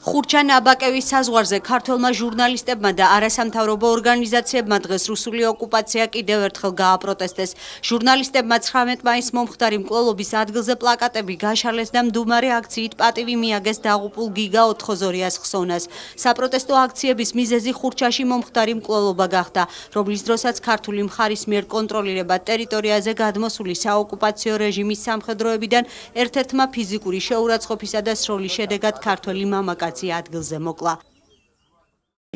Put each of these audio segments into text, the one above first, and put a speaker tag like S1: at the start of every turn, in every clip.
S1: ხურჩან-აბაკევის საზღვარზე ქართველმა ჟურნალისტებმა და არასამთავრობო ორგანიზაციებმა დღეს რუსული ოკუპაცია კიდევ ერთხელ გააპროტესტეს. ჟურნალისტებმა 19 მაისს მომხდარი მკვლელობის ადგილზე პლაკატები გაშალეს და მდუმარე აქციით პატივი მიაგეს დაღუპულ გიგა ოთხოზორიას ხსოვნას. საპროტესტო აქციების მიზეზი ხურჩაში მომხდარი მკვლელობა გახდა, რომლის დროსაც ქართული მხარის მიერ კონტროლირებად ტერიტორიაზე გადმოსული საოკუპაციო რეჟიმის სამხედროებიდან ერთ-ერთმა ფიზიკური შეურაცხყოფისა და სროლის შედეგად ქართველი მამაკაცი ადგილზე მოკლა.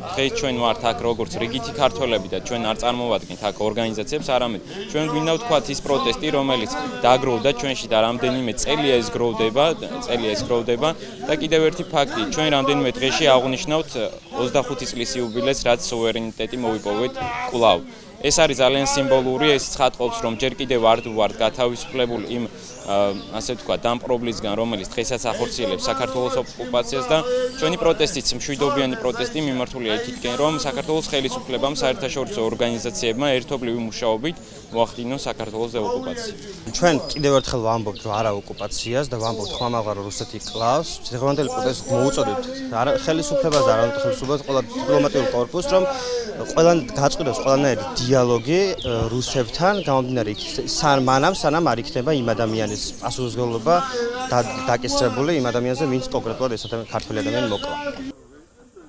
S2: დღეს ჩვენ ვართ აქ როგორც რიგითი ქართველები და ჩვენ არ წარმოვადგენთ აქ ორგანიზაციებს, არამედ ჩვენ გვინდა ვთქვათ ის პროტესტი, რომელიც დააგროვდა ჩვენში და რამდენიმე წელია ეს გროვდება და კიდევ ერთი ფაქტი, ჩვენ რამდენიმე დღეში აღნიშნავთ 25 წლის იუბილეს, რაც სუვერენიტეტი მოვიპოვეთ კვლავ. ეს არის ძალიან სიმბოლური, ეს ცხადყოფს, რომ ჯერ კიდევ ვართ გათავისუფლებული იმ ასე ვთქვათ, დამპყრობლისგან, რომელიც დღესაც ახორციელებს საქართველოს ოკუპაციას და ჩვენი პროტესტიც, მშვიდობიანი პროტესტი მიმართულია იქითკენ, რომ საქართველოს ხელისუფლებამ საერთაშორისო ორგანიზაციებმა ერთობლივი მუშაობით მოახდინონ საქართველოს დეოკუპაცია.
S3: ჩვენ კიდევ ერთხელ ვამბობთ, რომ არა ოკუპაციას და ვამბობთ ხმამაღლა რომ რუსეთი კლავს. დღევანდელი პროტესტი მოუწოდებთ ხელისუფლებას და არამედ ხელისუფლებას, ყველა დიპლომატიურ კორპუსს, რომ ყველან გაწყვიტოს ყველანაირი დიალოგი რუსებთან გამომდინარე სანამ არ იქნება იმ ადამიანის პასუხისმგებლობა დაკისრებული იმ ადამიანზე, ვინც კონკრეტულად ეს ქართველი ადამიანი მოკლა.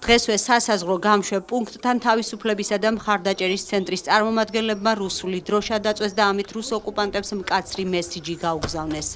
S1: დღესვე სასაზღვრო გამშვებ პუნქტთან თავისუფლებისა და მხარდაჭერის ცენტრის წარმომადგენლებმა რუსული დროშა დაწვეს და ამით რუს ოკუპანტებს მკაცრი მესიჯი გაუგზავნეს.